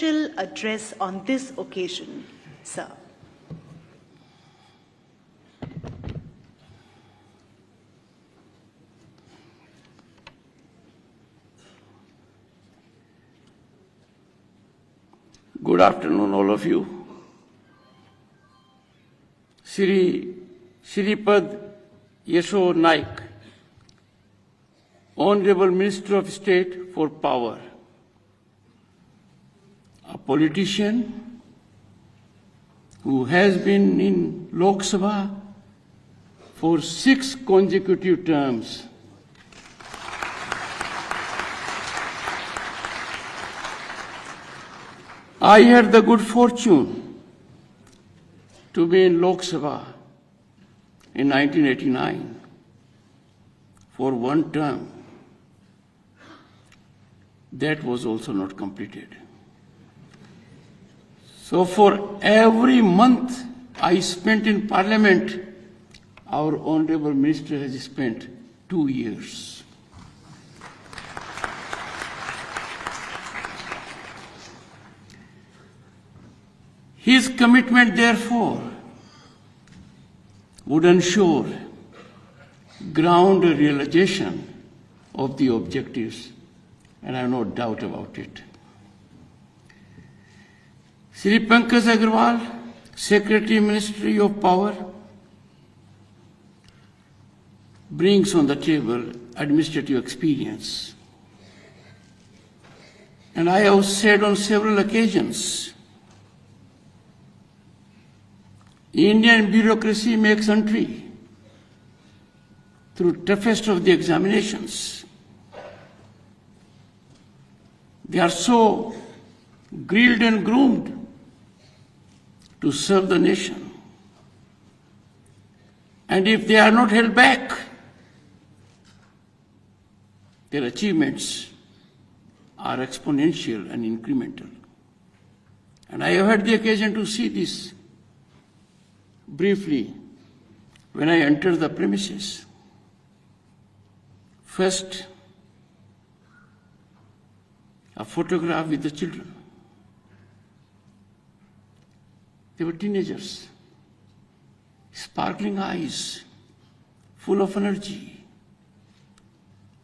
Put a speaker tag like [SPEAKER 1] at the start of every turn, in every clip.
[SPEAKER 1] special address on this occasion, sir.
[SPEAKER 2] Good afternoon, all of you. Shripad Yesho Naik, Honorable Minister of State for Power, a politician who has been in Lok Sabha for 6 consecutive terms. I had the good fortune to be in Lok Sabha in 1989 for 1 term. That was also not completed. So for every month I spent in Parliament, our Honorable Minister has spent 2 years. His commitment, therefore, would ensure ground realization of the objectives, and I have no doubt about it. Shri Pankaj Agarwal, Secretary Ministry of Power, brings on the table administrative experience. And I have said on several occasions, Indian bureaucracy makes entry through toughest of the examinations. They are so grilled and groomed to serve the nation. And if they are not held back, their achievements are exponential and incremental. And I have had the occasion to see this briefly when I entered the premises. First, a photograph with the children. They were teenagers, sparkling eyes, full of energy.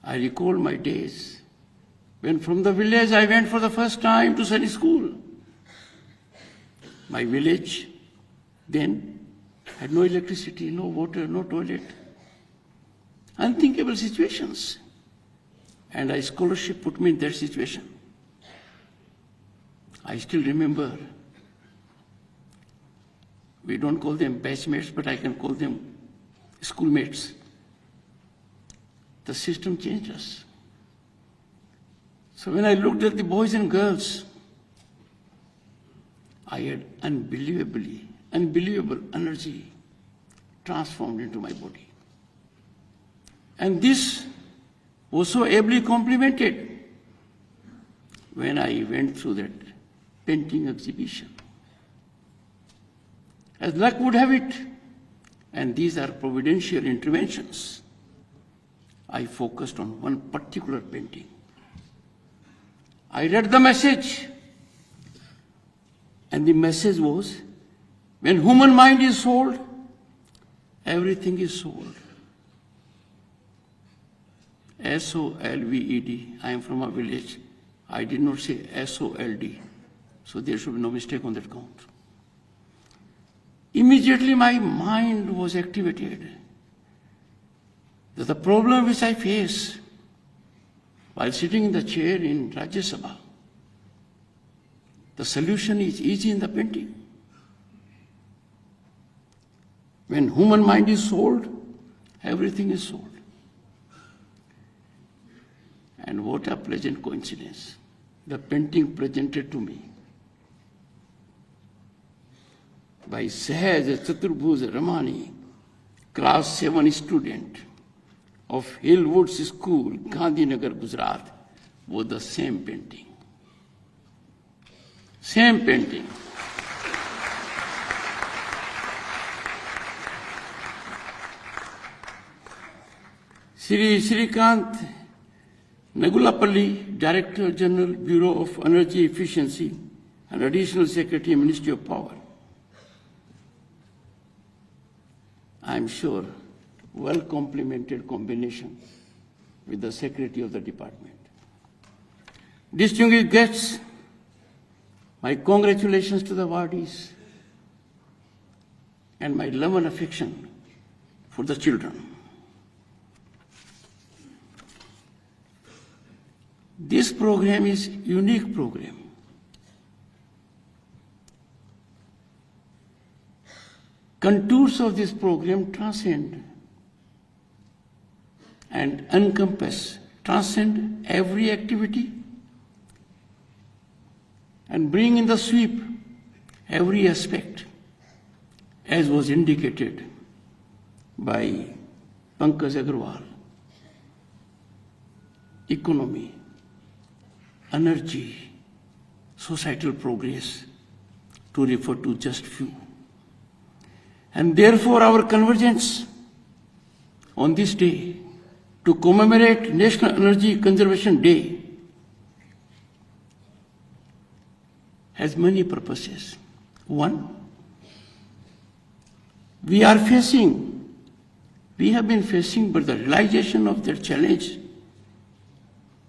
[SPEAKER 2] I recall my days when from the village I went for the first time to Sunday school. My village then had no electricity, no water, no toilet. Unthinkable situations. And a scholarship put me in that situation. I still remember, we don't call them batchmates, but I can call them schoolmates. The system changed us. So when I looked at the boys and girls, I had unbelievable energy transformed into my body. And this was so ably complemented when I went through that painting exhibition. As luck would have it, and these are providential interventions, I focused on one particular painting. I read the message, and the message was, when human mind is sold, everything is sold. S-O-L-V-E-D. I am from a village. I did not say S-O-L-D. So there should be no mistake on that count. Immediately my mind was activated. That the problem which I face while sitting in the chair in Rajya Sabha, the solution is easy in the painting. When human mind is sold, everything is sold. And what a pleasant coincidence. The painting presented to me by Sahaj Chaturbhuj Ramani, class 7 student of Hillwoods School, Gandhinagar, Gujarat, was the same painting. Same painting. Shri Shrikant Nagulapalli, Director General, Bureau of Energy Efficiency, and Additional Secretary, Ministry of Power. I am sure well complemented combination with the Secretary of the Department. Distinguished guests, my congratulations to the awardees and my love and affection for the children. This program is a unique program. Contours of this program transcend and encompass, transcend every activity and bring in the sweep every aspect, as was indicated by Pankaj Agarwal. Economy, energy, societal progress, to refer to just few. And therefore our convergence on this day to commemorate National Energy Conservation Day has many purposes. One, we have been facing, but the realization of that challenge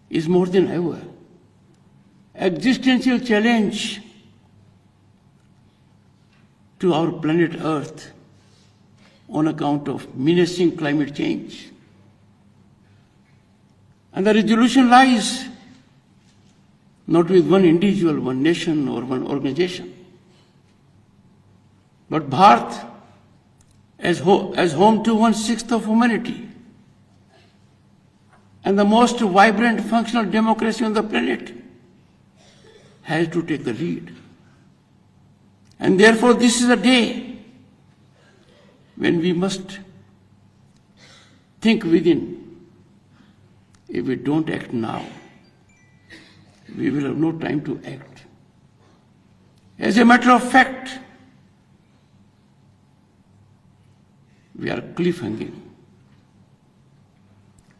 [SPEAKER 2] is more than ever. Existential challenge to our planet Earth on account of menacing climate change. And the resolution lies not with one individual, one nation, or one organization, but Bharat as home to 1/6 of humanity and the most vibrant functional democracy on the planet has to take the lead. And therefore this is a day when we must think within. If we don't act now, we will have no time to act. As a matter of fact, we are cliffhanging.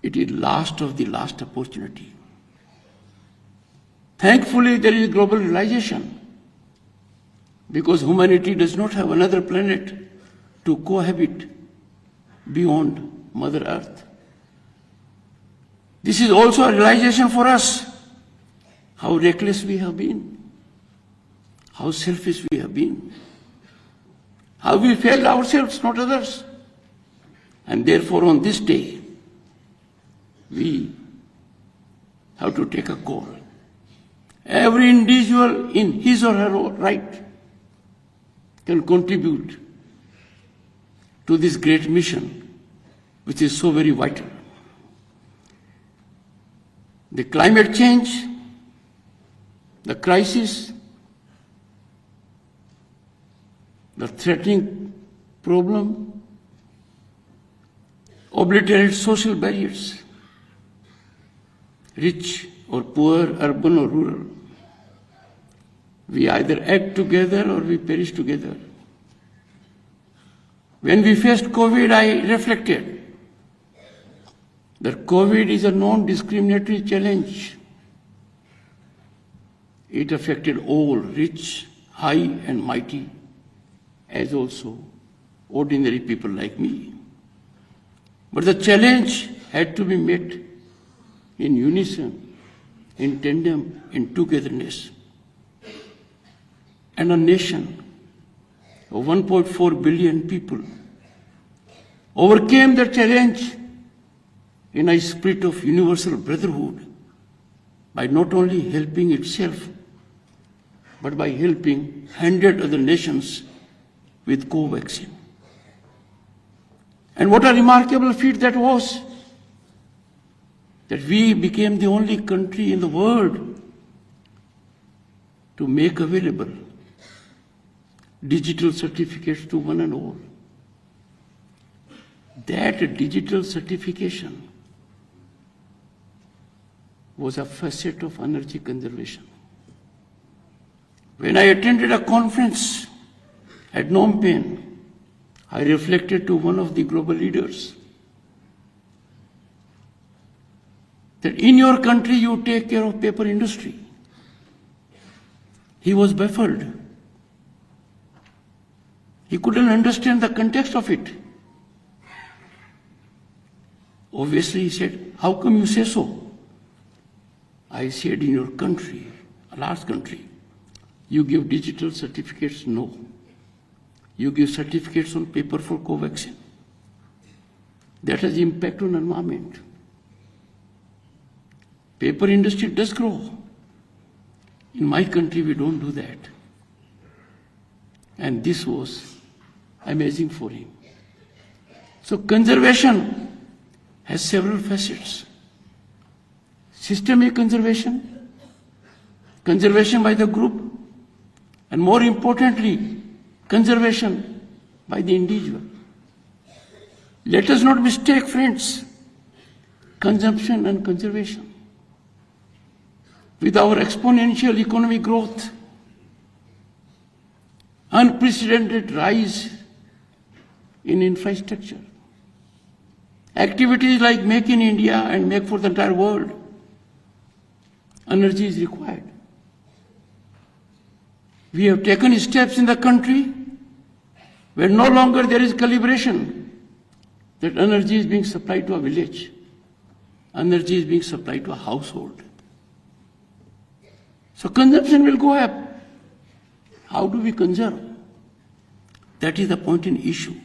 [SPEAKER 2] It is last of the last opportunity. Thankfully, there is global realization, because humanity does not have another planet to cohabit beyond Mother Earth. This is also a realization for us how reckless we have been, how selfish we have been, how we failed ourselves, not others. And therefore on this day, we have to take a call. Every individual in his or her right can contribute to this great mission, which is so very vital. The climate change, the crisis, the threatening problem, obliterate social barriers, rich or poor, urban or rural. We either act together or we perish together. When we faced COVID, I reflected that COVID is a non-discriminatory challenge. It affected all, rich, high and mighty, as also ordinary people like me. But the challenge had to be met in unison, in tandem, in togetherness. And a nation of 1.4 billion people overcame the challenge in a spirit of universal brotherhood by not only helping itself, but by helping 100 other nations with co-vaccine. And what a remarkable feat that was, that we became the only country in the world to make available digital certificates to one and all. That digital certification was a facet of energy conservation. When I attended a conference at Phnom Penh, I reflected to one of the global leaders that in your country you take care of paper industry. He was baffled. He couldn't understand the context of it. Obviously, he said, "How come you say so?" I said, "In your country, a large country, you give digital certificates? No. You give certificates on paper for Covaxin. That has impact on environment. Paper industry does grow. In my country, we don't do that." And this was amazing for him. So conservation has several facets. Systemic conservation, conservation by the group, and more importantly, conservation by the individual. Let us not mistake, friends, consumption and conservation. With our exponential economic growth, unprecedented rise in infrastructure, activities like Make in India and Make for the entire world, energy is required. We have taken steps in the country where no longer there is calibration that energy is being supplied to a village. Energy is being supplied to a household. So consumption will go up. How do we conserve? That is the point in issue.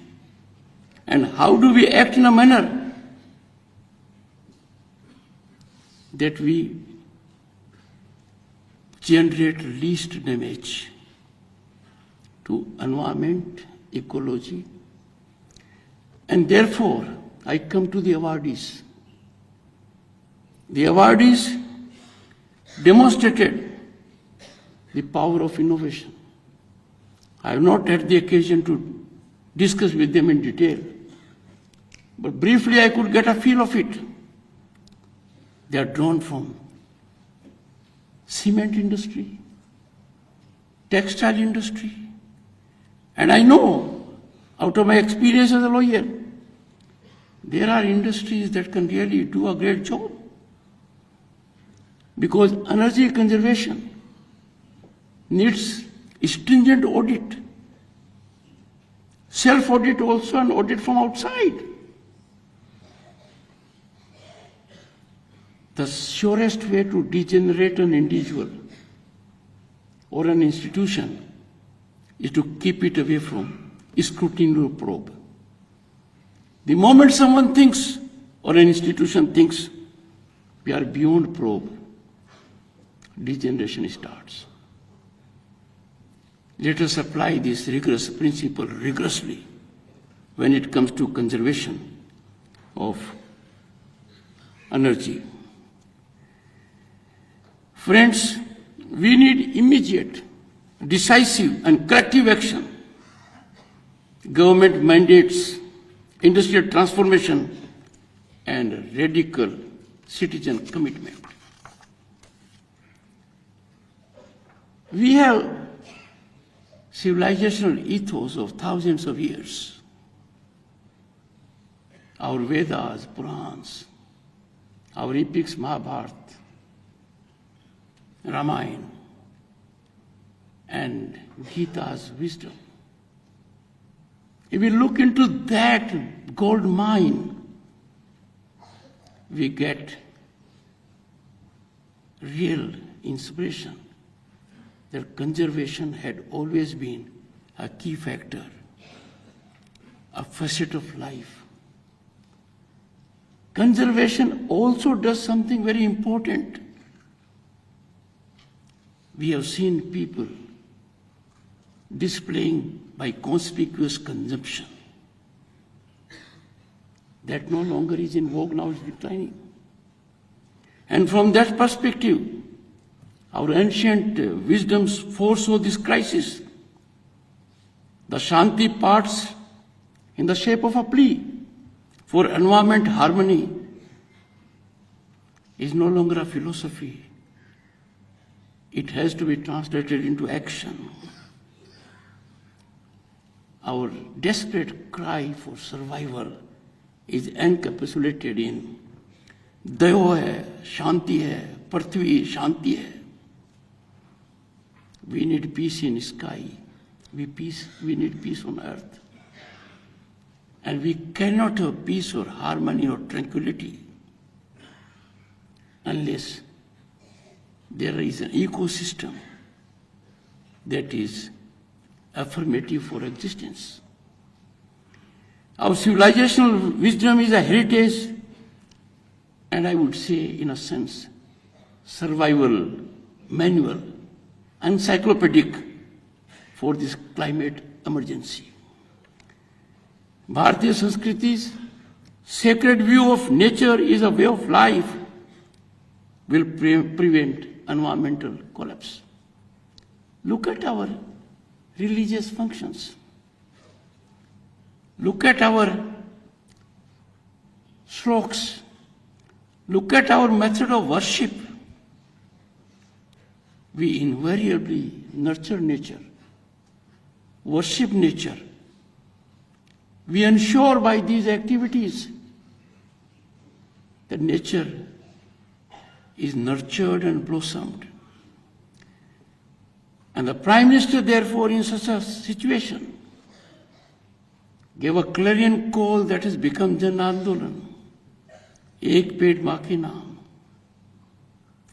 [SPEAKER 2] And how do we act in a manner that we generate least damage to environment, ecology? And therefore, I come to the awardees. The awardees demonstrated the power of innovation. I have not had the occasion to discuss with them in detail, but briefly I could get a feel of it. They are drawn from cement industry, textile industry, and I know out of my experience as a lawyer, there are industries that can really do a great job, because energy conservation needs stringent audit, self-audit also, and audit from outside. The surest way to degenerate an individual or an institution is to keep it away from scrutiny or probe. The moment someone thinks or an institution thinks we are beyond probe, degeneration starts. Let us apply this rigorous principle rigorously when it comes to conservation of energy. Friends, we need immediate, decisive and corrective action. Government mandates, industrial transformation and radical citizen commitment. We have civilizational ethos of thousands of years. Our Vedas, Purans, our epics, Mahabharata, Ramayana, and Gita's wisdom. If we look into that gold mine, we get real inspiration that conservation had always been a key factor, a facet of life. Conservation also does something very important. We have seen people displaying by conspicuous consumption. That no longer is in vogue, now it's declining. And from that perspective, our ancient wisdoms foresaw this crisis. The Shanti parts in the shape of a plea for environment harmony is no longer a philosophy. It has to be translated into action. Our desperate cry for survival is encapsulated in Dayo hai, Shanti hai, Prithvi Shanti hai. We need peace in sky. We need peace on earth. And we cannot have peace or harmony or tranquility unless there is an ecosystem that is affirmative for existence. Our civilizational wisdom is a heritage, and I would say, in a sense, survival manual, encyclopedic for this climate emergency. Bharatiya Sanskriti's sacred view of nature is a way of life will prevent environmental collapse. Look at our religious functions. Look at our sloks. Look at our method of worship. We invariably nurture nature, worship nature. We ensure by these activities that nature is nurtured and blossomed. And the Prime Minister, therefore, in such a situation, gave a clarion call that has become Jan Andolan, Ek Ped Maa Ke Naam.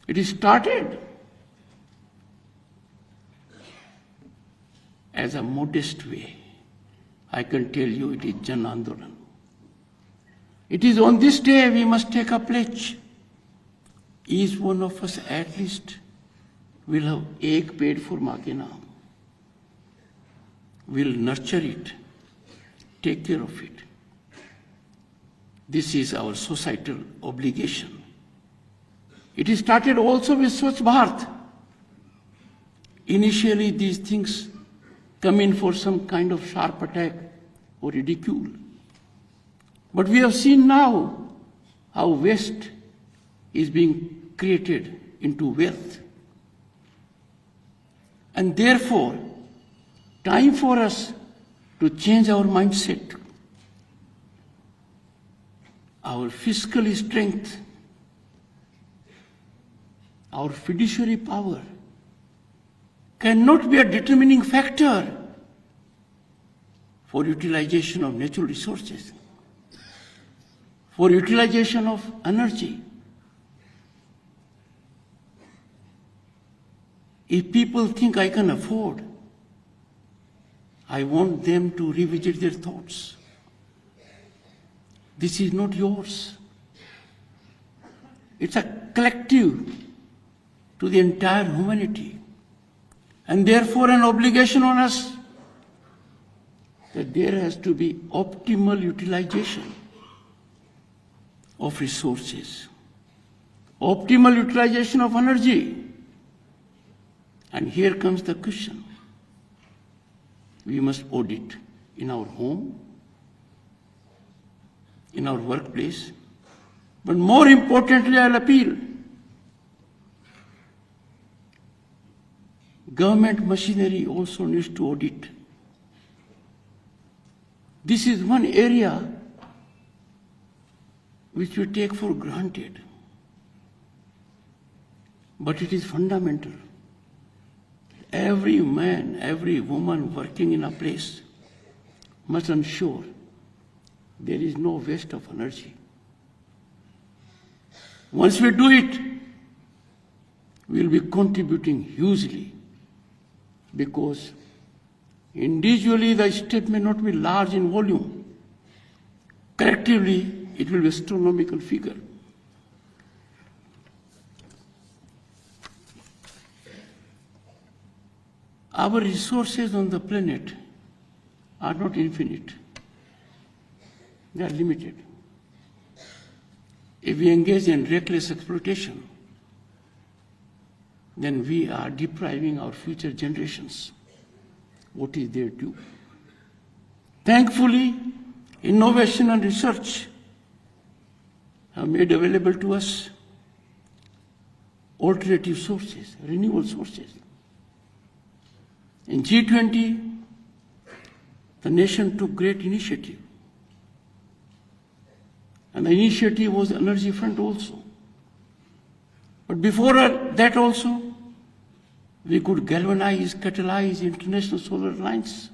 [SPEAKER 2] It is started as a modest way. I can tell you it is Jan Andolan. It is on this day we must take a pledge. Each one of us at least will have Ek Ped for Maa Ke Naam. Will nurture it, take care of it. This is our societal obligation. It is started also with Swachh Bharat. Initially these things come in for some kind of sharp attack or ridicule. But we have seen now how waste is being created into wealth. And therefore, time for us to change our mindset. Our fiscal strength, our fiduciary power cannot be a determining factor for utilization of natural resources, for utilization of energy. If people think I can afford, I want them to revisit their thoughts. This is not yours. It's a collective to the entire humanity, and therefore an obligation on us that there has to be optimal utilization of resources, optimal utilization of energy. And here comes the question. We must audit in our home, in our workplace, but more importantly, I'll appeal. Government machinery also needs to audit. This is one area which we take for granted, but it is fundamental. Every man, every woman working in a place must ensure there is no waste of energy. Once we do it, we will be contributing hugely, because individually the step may not be large in volume. Collectively, it will be an astronomical figure. Our resources on the planet are not infinite. They are limited. If we engage in reckless exploitation, then we are depriving our future generations what is their due. Thankfully, innovation and research have made available to us alternative sources, renewable sources. In G20, the nation took great initiative. And the initiative was the energy front also. But before that also, we could galvanize, catalyze International Solar Alliance.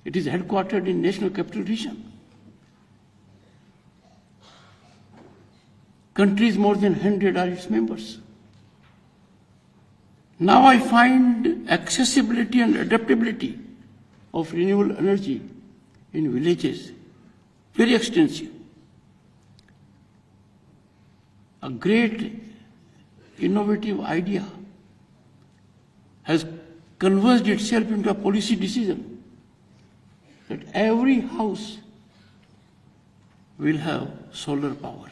[SPEAKER 2] It is headquartered in National Capital Region. Countries more than 100 are its members. Now I find accessibility and adaptability of renewable energy in villages very extensive. A great innovative idea has converged itself into a policy decision that every house will have solar power.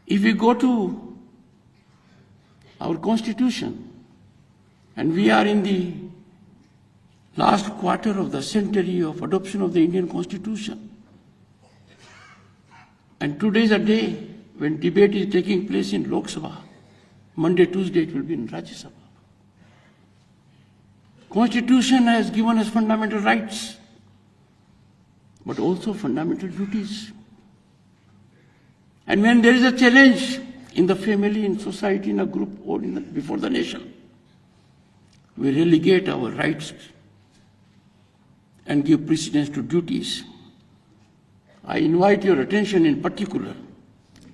[SPEAKER 2] If we go to our Constitution, and we are in the last quarter of the century of adoption of the Indian Constitution, and today is a day when debate is taking place in Lok Sabha. Monday, Tuesday it will be in Rajya Sabha. Constitution has given us fundamental rights, but also fundamental duties. And when there is a challenge in the family, in society, in a group, or before the nation, we relegate our rights and give precedence to duties. I invite your attention in particular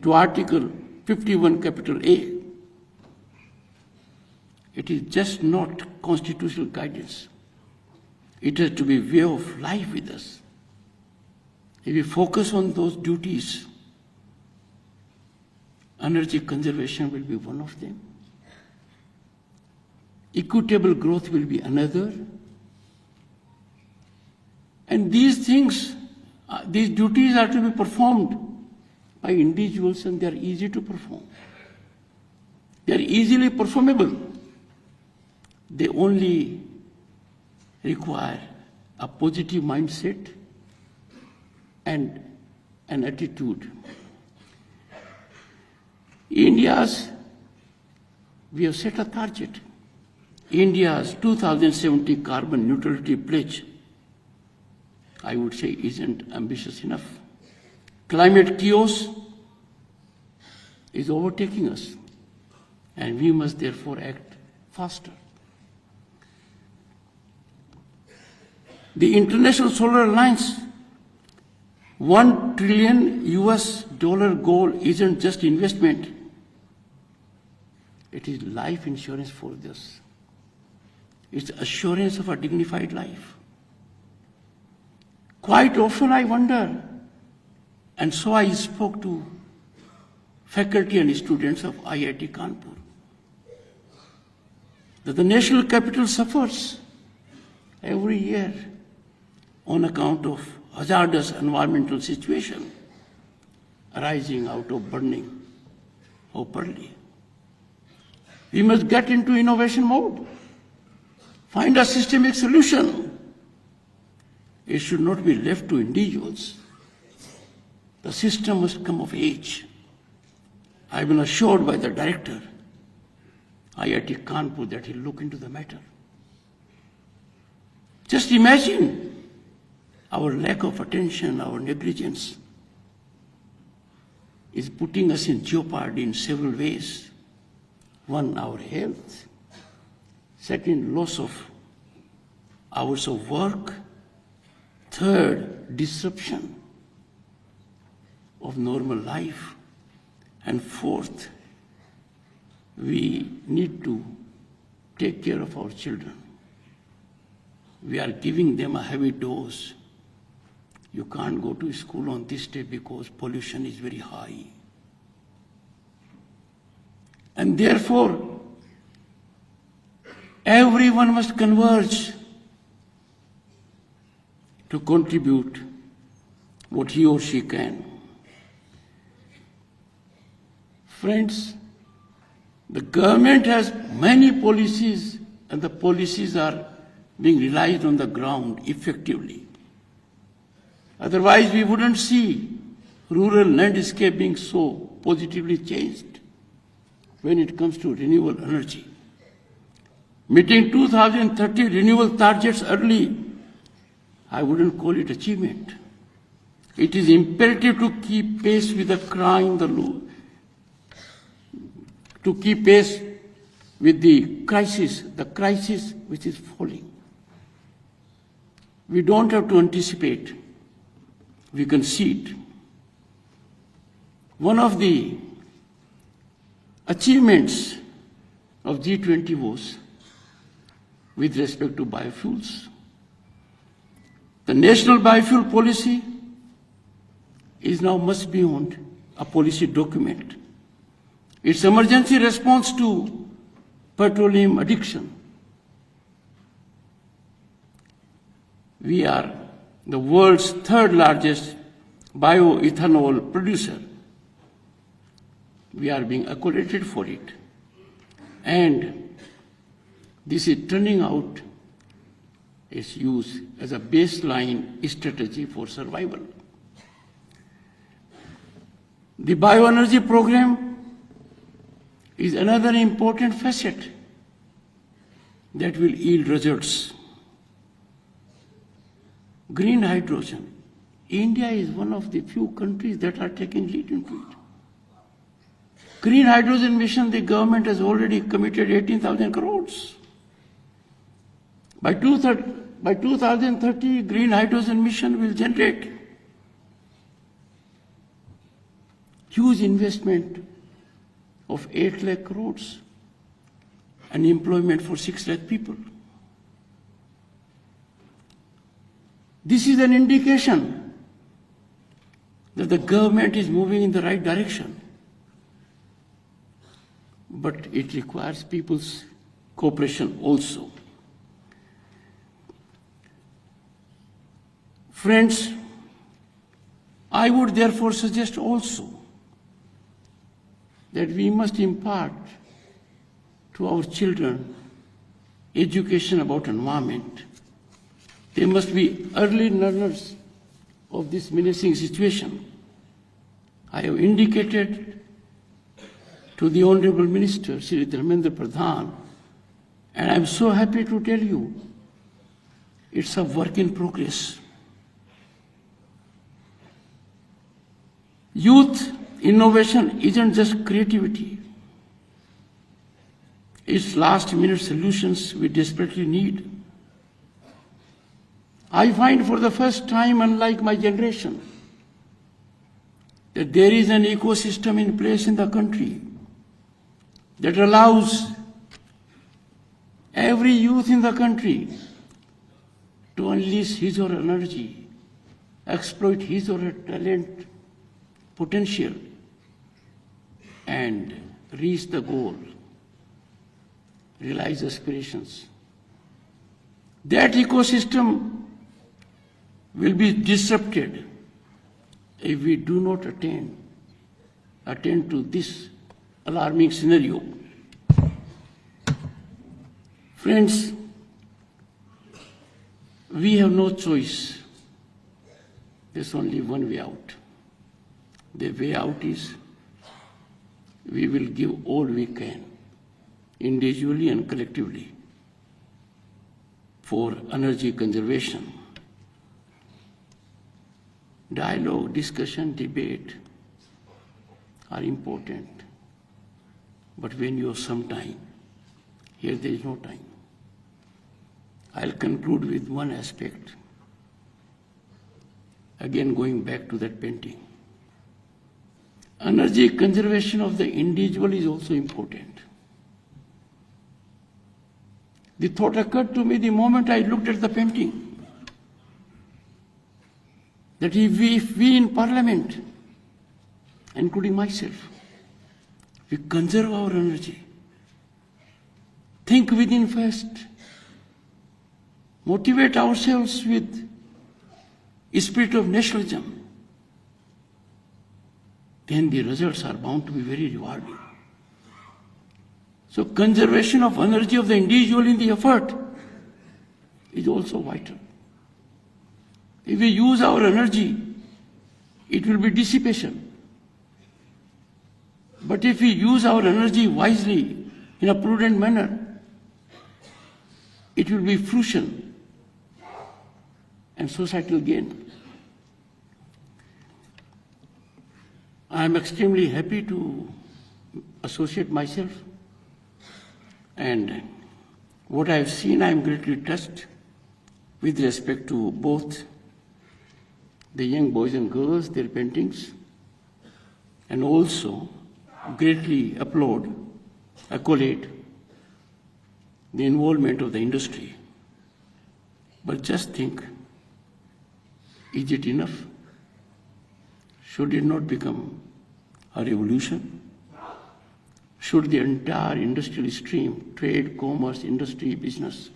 [SPEAKER 2] to Article 51, capital A. It is just not constitutional guidance. It has to be way of life with us. If we focus on those duties, energy conservation will be one of them. Equitable growth will be another. And these things, these duties are to be performed by individuals, and they are easy to perform. They are easily performable. They only require a positive mindset and an attitude. We have set a target. India's 2070 carbon neutrality pledge, I would say, isn't ambitious enough. Climate chaos is overtaking us, and we must therefore act faster. The International Solar Alliance $1 trillion goal isn't just investment. It is life insurance for this. It's assurance of a dignified life. Quite often I wonder, and so I spoke to faculty and students of IIT Kanpur, that the national capital suffers every year on account of hazardous environmental situation arising out of burning openly. We must get into innovation mode, find a systemic solution. It should not be left to individuals. The system must come of age. I have been assured by the director, IIT Kanpur, that he'll look into the matter. Just imagine our lack of attention, our negligence is putting us in jeopardy in several ways. One, our health. Second, loss of hours of work. Third, disruption of normal life. And fourth, we need to take care of our children. We are giving them a heavy dose. You can't go to school on this day because pollution is very high. And therefore, everyone must converge to contribute what he or she can. Friends, the government has many policies, and the policies are being realized on the ground effectively. Otherwise, we wouldn't see rural landscape being so positively changed when it comes to renewable energy. Meeting 2030 renewable targets early, I wouldn't call it achievement. It is imperative to keep pace with the to keep pace with the crisis which is falling. We don't have to anticipate, we can see it. One of the achievements of G20 was with respect to biofuels. The national biofuel policy is now much beyond a policy document. It's emergency response to petroleum addiction. We are the world's third largest bioethanol producer. We are being accredited for it. And this is turning out its use as a baseline strategy for survival. The bioenergy program is another important facet that will yield results. Green hydrogen. India is one of the few countries that are taking lead into it. Green hydrogen mission, the government has already committed 18,000 crores. By 2030, green hydrogen mission will generate huge investment of 8 lakh crores and employment for 6 lakh people. This is an indication that the government is moving in the right direction. But it requires people's cooperation also. Friends, I would therefore suggest also that we must impart to our children education about environment. They must be early learners of this menacing situation. I have indicated to the Honorable Minister, Shri Dharmendra Pradhan, and I'm so happy to tell you, it's a work in progress. Youth innovation isn't just creativity. It's last-minute solutions we desperately need. I find for the first time, unlike my generation, that there is an ecosystem in place in the country that allows every youth in the country to unleash his or her energy, exploit his or her talent, potential, and reach the goal, realize aspirations. That ecosystem will be disrupted if we do not attend to this alarming scenario. Friends, we have no choice. There's only one way out. The way out is we will give all we can, individually and collectively, for energy conservation. Dialogue, discussion, debate are important. But when you have some time, here there is no time. I'll conclude with one aspect. Again, going back to that painting. Energy conservation of the individual is also important. The thought occurred to me the moment I looked at the painting, that if we in Parliament, including myself, we conserve our energy, think within first, motivate ourselves with a spirit of nationalism, then the results are bound to be very rewarding. So conservation of energy of the individual in the effort is also vital. If we use our energy, it will be dissipation. But if we use our energy wisely, in a prudent manner, it will be fruition and societal gain. I am extremely happy to associate myself. And what I have seen, I am greatly touched with respect to both the young boys and girls, their paintings, and also greatly accolade the involvement of the industry. But just think, is it enough? Should it not become a revolution? Should the entire industrial stream, trade, commerce, industry, business,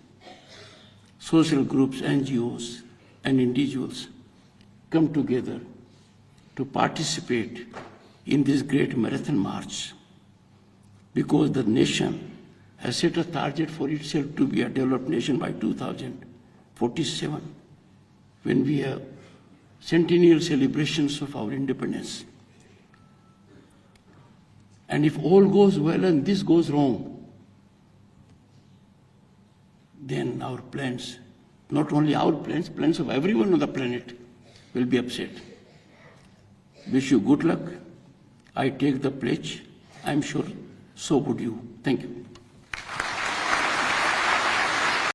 [SPEAKER 2] social groups, NGOs, and individuals come together to participate in this great marathon march? Because the nation has set a target for itself to be a developed nation by 2047, when we have centennial celebrations of our independence. And if all goes well and this goes wrong, then our plans, not only our plans, plans of everyone on the planet will be upset. Wish you good luck. I take the pledge. I'm sure so would you. Thank you.